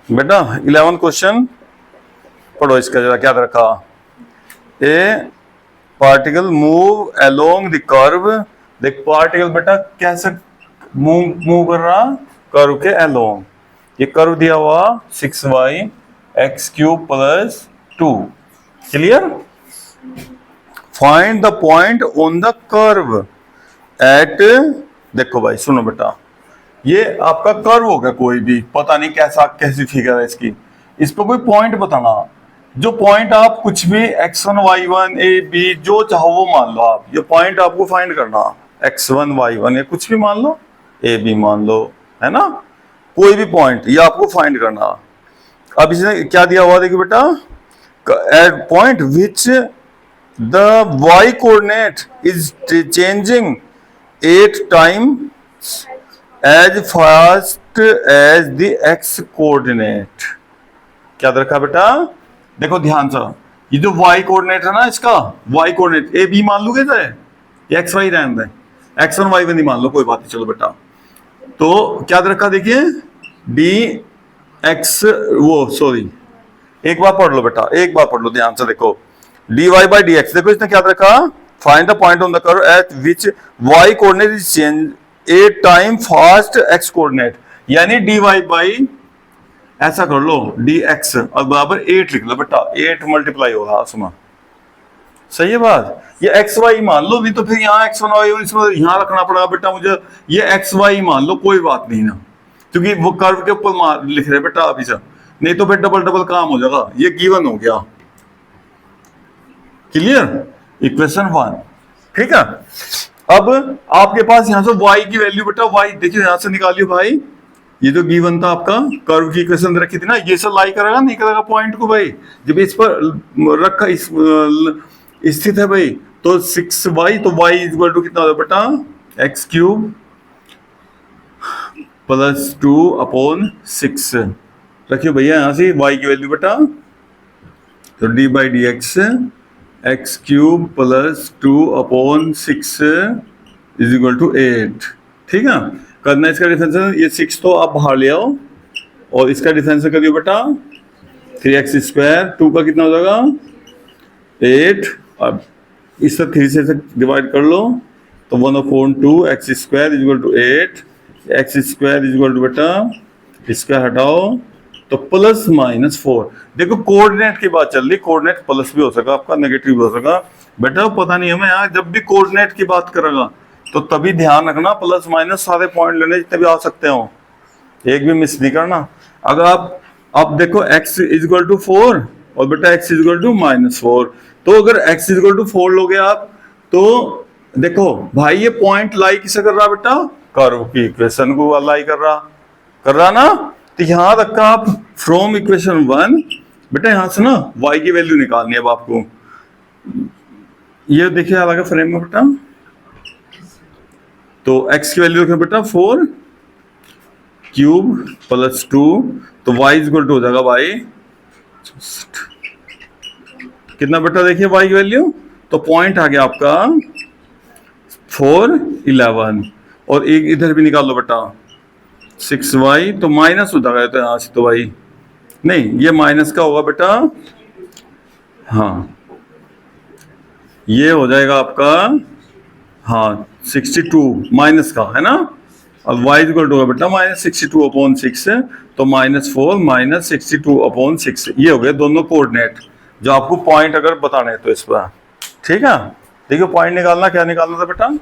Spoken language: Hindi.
बेटा 11 क्वेश्चन पढ़ो इसका जरा। क्या रखा? ए particle move along the curve. देख पार्टिकल बेटा कैसे मूव कर रहा? कर्व के अलोंग। ये कर्व दिया हुआ 6y x cube plus 2। Clear? Find the point on the curve at. देखो भाई सुनो बेटा, ये आपका कर्व होगा कोई भी, पता नहीं कैसा कैसी फिगर है इसकी, इस पर कोई पॉइंट बताना। जो पॉइंट आप कुछ भी x1 y1 a b जो चाहो वो मान लो आप। ये पॉइंट आपको फाइंड करना, x1 y1 या कुछ भी मान लो, a b मान लो, है ना, कोई भी पॉइंट ये आपको फाइंड करना। अब इसने क्या दिया हुआ देखिए बेटा, at point which the y coordinate is changing 8 times as fast as the x coordinate. क्या रखा बेटा? देखो ध्यान से, ये जो y कोऑर्डिनेट है ना, इसका y कोऑर्डिनेट ए बी मान लोगे तो एक्स वाई रहने दें, x1 y1 नहीं मान लो, कोई बात नहीं। चलो बेटा, तो क्या रखा देखिए, डी एक्स वो सॉरी एक बार पढ़ लो बेटा, एक बार पढ़ लो ध्यान से। देखो dy बाई डी एक्स, देखो इसने क्या रखा, find the point on the curve at which y coordinate is change 8 time fast x coordinate. यानी dy बाई, ऐसा कर लो dx और बराबर 8 लिख लो बेटा, 8 मल्टीप्लाई होगा। सुना सही है बात? ये एक्स वाई मान लो, नहीं तो फिर यहाँ x1 y1 इसमें यहाँ रखना पड़ेगा बेटा मुझे। ये एक्स वाई मान लो, कोई बात नहीं ना, क्योंकि वो कर्व के ऊपर लिख रहे बेटा अभी से, नहीं तो फिर डबल डबल काम हो जाएगा। ये गिवन हो गया। क्लियर? इक्वेशन 1। ठीक है, अब आपके पास यहाँ से y की वैल्यू बेटा, y देखिए यहाँ से निकालियो भाई। ये जो गिवन था आपका, कर्व की इक्वेशन रखी थी ना, ये सब लाई करेगा नहीं करेगा पॉइंट को भाई, जब इस पर रखा इस स्थित है भाई, तो 6y, तो y इक्वल टू कितना होगा बेटा, x क्यूब प्लस 2 अपॉन 6 रखियो भैया यहाँ से y की वैल्यू बेटा, तो d by D X X cube plus 2 upon 6 is equal to 8। ठीक है, करना इसका डिफरेंशियल, ये 6 तो आप बाहर ले आओ और इसका डिफरेंशियल करियो बेटा, 3x स्क्वायर, 2 का कितना हो जाएगा 8, अब इससे 3 से डिवाइड कर लो तो 1/2 x square is equal to 8, x square is equal to बेटा इसका हटाओ तो प्लस माइनस 4। देखो कोऑर्डिनेट की बात चल रही, कोऑर्डिनेट प्लस भी हो सका आपका, नेगेटिव भी हो सका बेटा, पता नहीं हमें। यहाँ जब भी कोऑर्डिनेट की बात करेगा तो तभी ध्यान रखना प्लस माइनस सारे पॉइंट लेने जितने भी आ सकते हो, एक भी मिस नहीं करना। अगर आप देखो x इज इक्वल टू 4 और बेटा x इज इक्वल टू -4, तो अगर x इज इक्वल टू 4 लोगे आप, तो देखो भाई ये पॉइंट लाई किसे कर रहा बेटा, कर्व की इक्वेशन को लाई कर रहा ना। तो यहां रखा आप फ्रॉम इक्वेशन 1 बेटा, यहां से ना y की वैल्यू निकालनी है अब आपको। ये देखिए अलग फ्रेम में बेटा, तो x की वैल्यू रखें बेटा 4 क्यूब प्लस 2, तो y इक्वल टू हो जाएगा y कितना बेटा, देखिए y की वैल्यू, तो पॉइंट आ गया आपका 4 11, और एक इधर भी निकाल लो बेटा 6y, तो माइनस हो जाएगा तो यहाँ से, तो y नहीं, ये माइनस का होगा बेटा, हाँ ये हो जाएगा आपका, हाँ 62 माइनस का है ना, और y इक्वल टू होगा बेटा -62 अपॉन 6, तो -4 -62 अपॉन 6। ये हो गए दोनों कोऑर्डिनेट जो आपको पॉइंट अगर बताने तो इस पर। ठीक है, देखिए पॉइंट निकालना, क्या निकालना था बेटा,